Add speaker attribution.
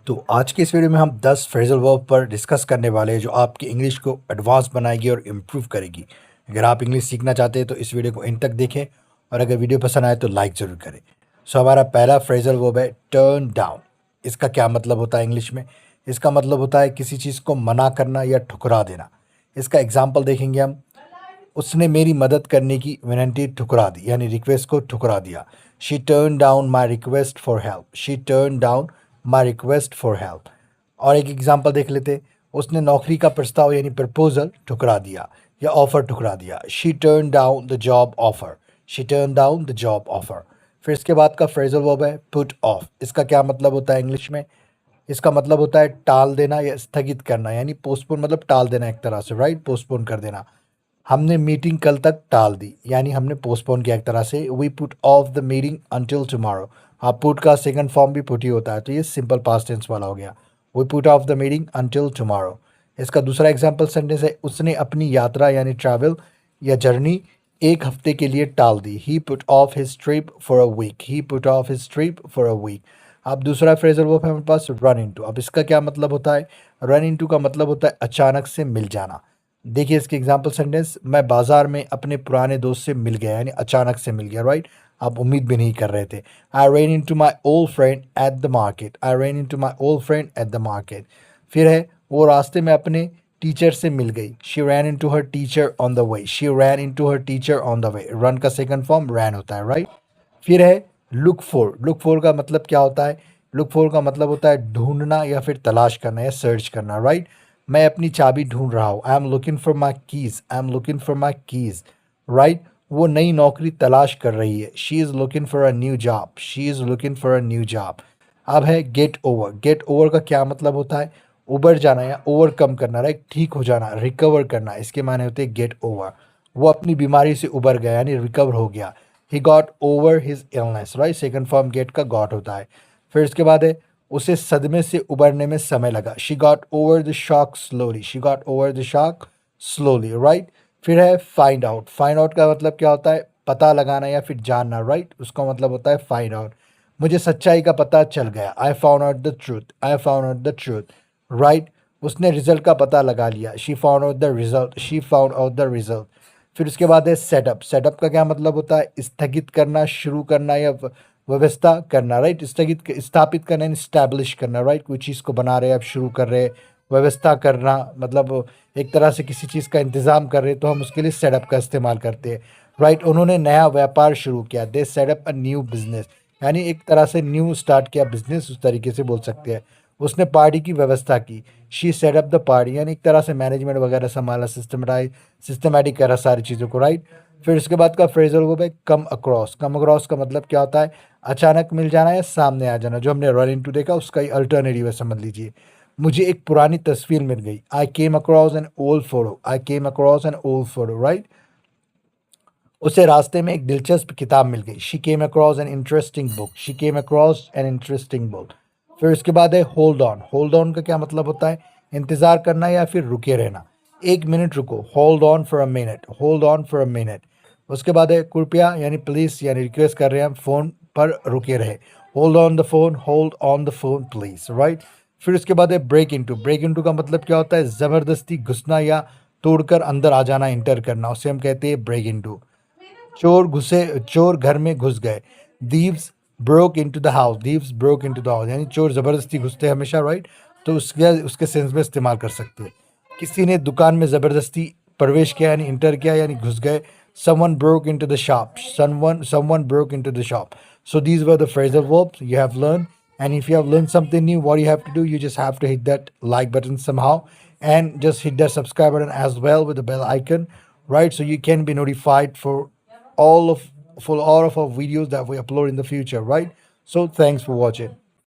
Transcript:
Speaker 1: तो आज के इस वीडियो में हम 10 फ्रेजल वर्ब पर डिस्कस करने वाले हैं जो आपकी इंग्लिश को एडवांस बनाएगी और इम्प्रूव करेगी। अगर आप इंग्लिश सीखना चाहते हैं तो इस वीडियो को एंड तक देखें और अगर वीडियो पसंद आए तो लाइक ज़रूर करें। सो हमारा पहला फ्रेजल वर्ब है टर्न डाउन। इसका क्या मतलब होता है इंग्लिश में? इसका मतलब होता है किसी चीज़ को मना करना या ठुकरा देना। इसका एग्जाम्पल देखेंगे हम। उसने मेरी मदद करने की विनती ठुकरा दी, यानी रिक्वेस्ट को ठुकरा दिया। She turn down my request for help. She turn down my request for help. और एक एग्जांपल देख लेते। उसने नौकरी का प्रस्ताव यानी प्रपोजल ठुकरा दिया या ऑफर ठुकरा दिया। She turn down the job offer. She turn down the job offer. फिर इसके बाद का फ्रेजल वर्ब है पुट ऑफ। इसका क्या मतलब होता है इंग्लिश में? इसका मतलब होता है टाल देना या स्थगित करना, यानी पोस्टपोन मतलब टाल देना एक तरह से, राइट? पोस्टपोन कर देना। हमने मीटिंग कल तक टाल दी, यानी हमने पोस्टपोन किया एक तरह से। We put off the meeting until tomorrow. आप पुट का सेकंड फॉर्म भी पुट ही होता है, तो ये सिंपल पास्ट टेंस वाला हो गया। We put off the meeting until tomorrow. इसका दूसरा एग्जांपल सेंटेंस है उसने अपनी यात्रा यानी ट्रैवल या जर्नी एक हफ्ते के लिए टाल दी। He put off his trip for a week. He put off his trip for a week. अब दूसरा फ्रेजल वर्ब है हमारे पास रन इनटू। अब इसका क्या मतलब होता है? रन इनटू का मतलब होता है अचानक से मिल जाना। देखिए इसके एग्जाम्पल सेंटेंस। मैं बाजार में अपने पुराने दोस्त से मिल गया, यानी अचानक से मिल गया, राइट? आप उम्मीद भी नहीं कर रहे थे। I ran into my old friend at the market. I ran into my old friend at the market. फिर है वो रास्ते में अपने टीचर से मिल गई। She ran into her teacher on the way. She ran into her teacher on the way. Run का सेकंड फॉर्म रैन होता है, राइट? फिर है लुक फॉर। लुक फॉर का मतलब क्या होता है? लुक फॉर का मतलब होता है ढूंढना या फिर तलाश करना या सर्च करना, राइट? मैं अपनी चाबी ढूंढ रहा हूँ। I am looking for my keys. I am looking for my keys, right? वो नई नौकरी तलाश कर रही है। She is looking for a new job. She is looking for a new job. अब है गेट ओवर। गेट ओवर का क्या मतलब होता है? उबर जाना या ओवरकम करना, राइट? ठीक हो जाना, रिकवर करना, इसके माने होते हैं गेट ओवर। वो अपनी बीमारी से उबर गया यानी रिकवर हो गया। He got over his illness, right? Second form get का गॉट होता है। फिर इसके बाद है उसे सदमे से उबरने में समय लगा। She got over the shock slowly. She got over the shock slowly, right? फिर है फाइंड आउट। फाइंड आउट का मतलब क्या होता है? पता लगाना या फिर जानना, राइट? उसका मतलब होता है फाइंड आउट। मुझे सच्चाई का पता चल गया। I found out the truth. I found out the truth, right? उसने रिजल्ट का पता लगा लिया। She found out the result. She found out the result. फिर उसके बाद है सेटअप। सेटअप का क्या मतलब होता है? स्थगित करना, शुरू करना या व्यवस्था करना, राइट? स्थगित स्थापित करना, इस्टेब्लिश करना, राइट? कोई चीज़ को बना रहे, आप शुरू कर रहे। व्यवस्था करना मतलब एक तरह से किसी चीज़ का इंतज़ाम कर रहे, तो हम उसके लिए सेटअप का इस्तेमाल करते हैं, राइट? उन्होंने नया व्यापार शुरू किया। दे सेटअप अ न्यू बिजनेस, यानी एक तरह से न्यू स्टार्ट किया बिजनेस, उस तरीके से बोल सकते हैं। उसने पार्टी की व्यवस्था की। शी सेटअप द पार्टी, यानी एक तरह से मैनेजमेंट वगैरह संभाला, सिस्टमैटिक करा सारी चीज़ों को, राइट? फिर उसके बाद का फ्रेजल वर्ब है कम अक्रॉस। कम अक्रॉस का मतलब क्या होता है? अचानक मिल जाना या सामने आ जाना। जो हमने रन इनटू देखा उसका ही अल्टरनेटिव है, समझ लीजिए। मुझे एक पुरानी तस्वीर मिल गई। I came across an old photo. I came across an old photo, right? उसे रास्ते में एक दिलचस्प किताब मिल गई। She came across an interesting book. She came across an interesting book. फिर उसके बाद है होल्ड ऑन। होल्ड ऑन का क्या मतलब होता है? इंतज़ार करना या फिर रुके रहना। एक मिनट रुको। Hold on for a minute. Hold on for a minute. उसके बाद है कृपया यानी प्लीज़, यानी रिक्वेस्ट कर रहे हैं हम, फ़ोन पर रुके रहे। Hold on the phone. Hold on the phone please, right? फिर उसके बाद है ब्रेक इनटू। ब्रेक इनटू का मतलब क्या होता है? ज़बरदस्ती घुसना या तोड़कर अंदर आ जाना, इंटर करना, उसे हम कहते हैं ब्रेक इनटू। चोर घर में घुस गए। thieves broke into the house। thieves broke into the house, यानी चोर ज़बरदस्ती घुसते हैं हमेशा, राइट? तो उसके उसके सेंस में इस्तेमाल कर सकते हैं। किसी ने दुकान में ज़बरदस्ती प्रवेश किया यानी इंटर किया यानी घुस गए। someone broke into the shop। someone broke into the shop। so these were the phrasal verbs you have learned, and if you have learned something new, what you have to do, you just have to hit that like button somehow, and just hit that subscribe button as well with the bell icon, right? So you can be notified all of for all of our videos that we upload in the future, right? So thanks for watching.